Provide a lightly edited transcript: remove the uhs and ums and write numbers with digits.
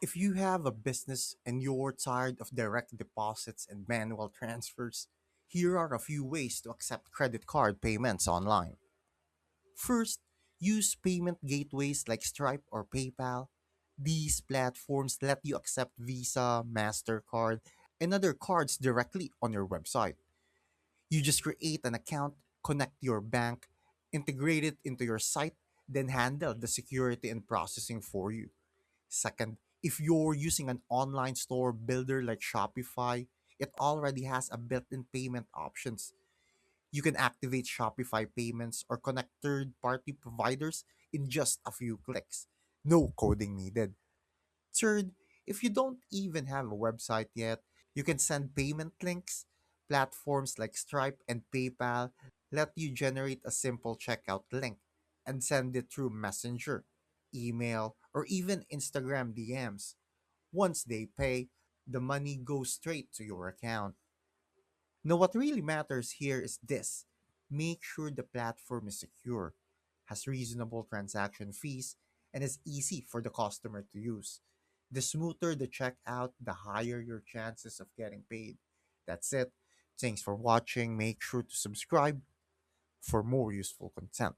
If you have a business and you're tired of direct deposits and manual transfers, here are a few ways to accept credit card payments online. First, use payment gateways like Stripe or PayPal. These platforms let you accept Visa, Mastercard, and other cards directly on your website. You just create an account, connect your bank, integrate it into your site, then handle the security and processing for you. Second, if you're using an online store builder like Shopify, it already has a built-in payment options. You can activate Shopify payments or connect third-party providers in just a few clicks. No coding needed. Third, if you don't even have a website yet, you can send payment links. Platforms like Stripe and PayPal let you generate a simple checkout link and send it through Messenger, email, or even Instagram DMs. Once they pay, the money goes straight to your account. Now, what really matters here is this: make sure the platform is secure, has reasonable transaction fees, and is easy for the customer to use. The smoother the checkout, the higher your chances of getting paid. That's it. Thanks for watching. Make sure to subscribe for more useful content.